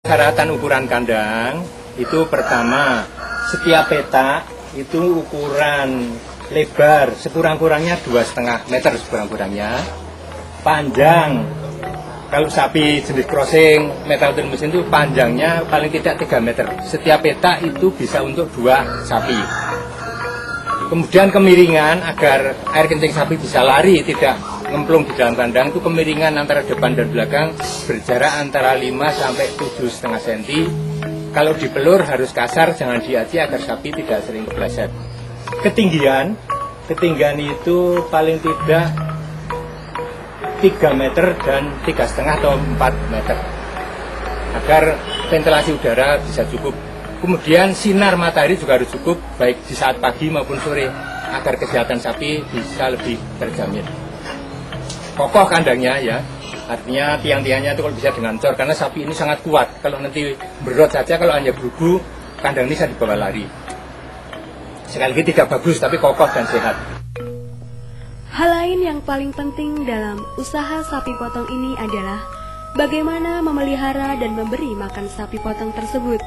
Persyaratan ukuran kandang itu pertama, setiap petak itu ukuran lebar sekurang-kurangnya 2,5 meter sekurang-kurangnya. Panjang, kalau sapi jenis crossing metal mesin itu panjangnya paling tidak 3 meter. Setiap petak itu bisa untuk 2 sapi. Kemudian kemiringan agar air kencing sapi bisa lari, tidak ngemplung di dalam kandang, itu kemiringan antara depan dan belakang berjarak antara 5 sampai 7,5 cm. Kalau dipelur harus kasar, jangan diaci agar sapi tidak sering kepleset. Ketinggian itu paling tidak 3 meter dan 3,5 atau 4 meter agar ventilasi udara bisa cukup. Kemudian sinar matahari juga harus cukup, baik di saat pagi maupun sore, agar kesehatan sapi bisa lebih terjamin. Kokoh kandangnya ya, artinya tiang-tiangnya itu kalau bisa dengan cor, karena sapi ini sangat kuat. Kalau nanti berot saja, kalau hanya berubu, kandang ini bisa dibawa lari. Sekali lagi tidak bagus, tapi kokoh dan sehat. Hal lain yang paling penting dalam usaha sapi potong ini adalah bagaimana memelihara dan memberi makan sapi potong tersebut.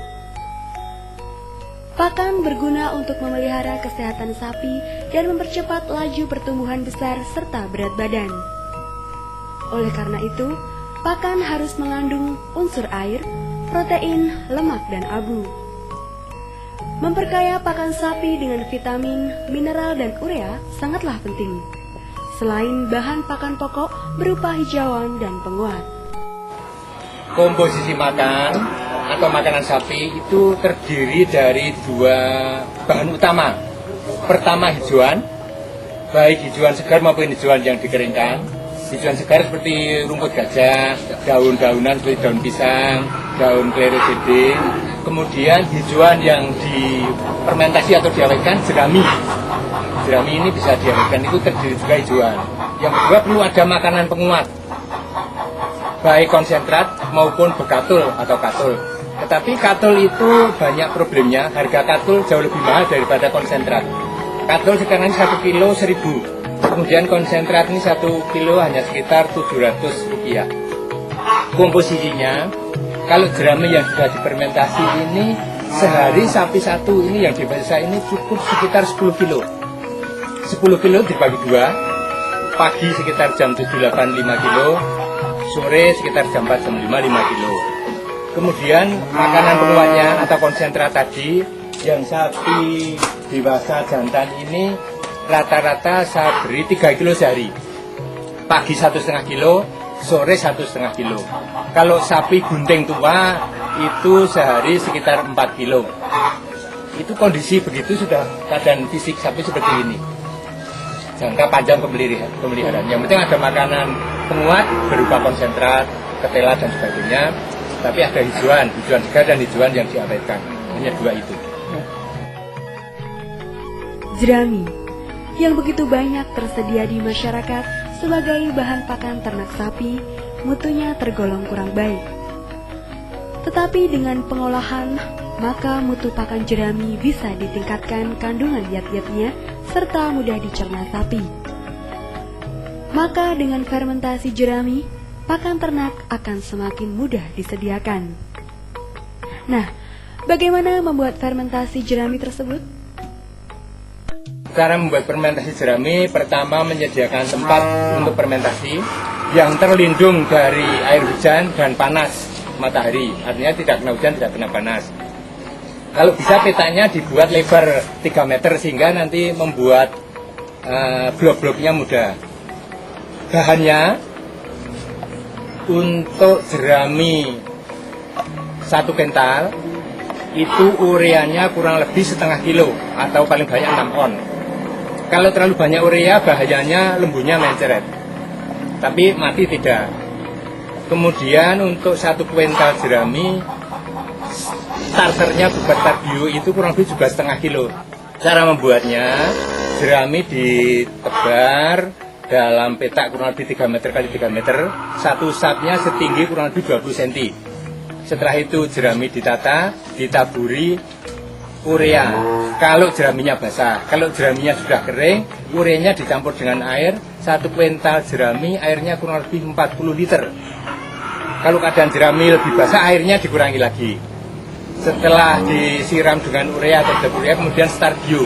Pakan berguna untuk memelihara kesehatan sapi dan mempercepat laju pertumbuhan besar serta berat badan. Oleh karena itu, pakan harus mengandung unsur air, protein, lemak, dan abu. Memperkaya pakan sapi dengan vitamin, mineral, dan urea sangatlah penting. Selain bahan pakan pokok berupa hijauan dan penguat. Komposisi makan atau makanan sapi itu terdiri dari 2 bahan utama. Pertama hijauan, baik hijauan segar maupun hijauan yang dikeringkan. Hijauan segar seperti rumput gajah, daun-daunan seperti daun pisang, daun kleresiding. Kemudian hijauan yang difermentasi atau diawetkan, jerami. Jerami ini bisa diawetkan, itu terdiri juga hijauan. Yang kedua perlu ada makanan penguat, baik konsentrat maupun bekatul atau katul. Tetapi katul itu banyak problemnya, harga katul jauh lebih mahal daripada konsentrat. Katul sekarang ini 1 kilo 1.000, kemudian konsentrat ini 1 kilo hanya sekitar Rp700. Komposisinya, kalau jerami yang sudah difermentasi ini, sehari sapi satu ini yang dimasak ini cukup sekitar 10 kilo. 10 kilo dibagi 2, pagi sekitar jam 7-8 5 kilo, sore sekitar jam 4 jam 5 5 kilo. Kemudian makanan penguatnya atau konsentrat tadi, yang sapi dewasa jantan ini rata-rata saya beri 3 kilo sehari. Pagi 1,5 kilo, sore 1,5 kilo. Kalau sapi gunting tua itu sehari sekitar 4 kilo. Itu kondisi begitu sudah keadaan fisik sapi seperti ini. Jangka panjang pemeliharaan. Yang penting ada makanan penguat berupa konsentrat, ketela dan sebagainya. Tapi ada hijauan segar dan hijauan yang diawetkan. Hanya 2 itu. Jerami yang begitu banyak tersedia di masyarakat sebagai bahan pakan ternak sapi, mutunya tergolong kurang baik. Tetapi dengan pengolahan, maka mutu pakan jerami bisa ditingkatkan kandungan zat-zatnya serta mudah dicerna sapi. Maka dengan fermentasi jerami, pakan ternak akan semakin mudah disediakan. Nah, bagaimana membuat fermentasi jerami tersebut? Cara membuat fermentasi jerami, pertama menyediakan tempat untuk fermentasi yang terlindung dari air hujan dan panas matahari. Artinya tidak kena hujan, tidak kena panas. Kalau bisa petaknya dibuat lebar 3 meter sehingga nanti membuat blok-bloknya mudah. Bahannya untuk jerami 1 kental itu ureanya kurang lebih 0,5 kilo atau paling banyak 6 on. Kalau terlalu banyak urea bahayanya lembunya menceret, tapi mati tidak. Kemudian untuk 1 kuintal jerami starternya beserta bio itu kurang lebih juga 0,5 kilo. Cara membuatnya, jerami ditebar dalam petak kurang lebih 3 meter kali 3 meter, satu sapnya setinggi kurang lebih 20 cm. Setelah itu jerami ditata, ditaburi urea. Kalau jeraminya basah, kalau jeraminya sudah kering, ureanya dicampur dengan air. 1 kuintal jerami airnya kurang lebih 40 liter. Kalau keadaan jerami lebih basah, airnya dikurangi lagi. Setelah disiram dengan urea atau urea, kemudian Starbio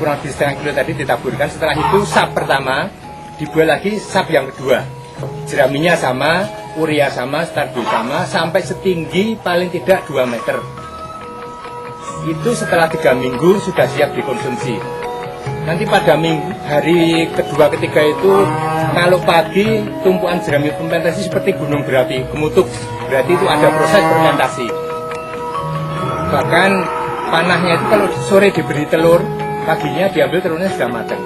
kurang lebih setengah kilo tadi ditaburkan. Setelah itu sap pertama, dibuat lagi sap yang kedua. Jeraminya sama, urea sama, Starbio sama, sampai setinggi paling tidak 2 meter. Itu setelah 3 minggu sudah siap dikonsumsi. Nanti pada hari kedua ketiga itu, kalau pagi tumpuan jerami fermentasi seperti gunung berapi, gemutuk, berarti itu ada proses fermentasi. Bahkan panahnya itu kalau sore diberi telur, paginya diambil telurnya sudah matang.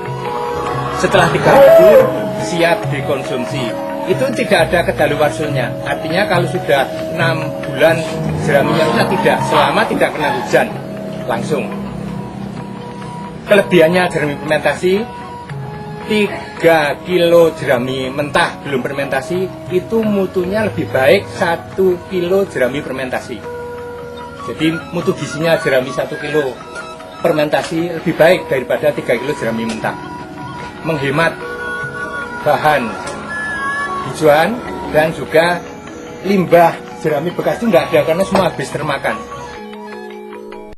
Setelah 3 minggu siap dikonsumsi. Itu tidak ada kedaluarsanya. Artinya kalau sudah 6 bulan jeraminya rusak, tidak, selama tidak kena hujan langsung. Kelebihannya jerami fermentasi, 3 kilo jerami mentah belum fermentasi itu mutunya lebih baik 1 kilo jerami fermentasi. Jadi mutu gizinya jerami 1 kilo fermentasi lebih baik daripada 3 kilo jerami mentah. Menghemat bahan hijauan dan juga limbah jerami bekas itu nggak ada karena semua habis termakan.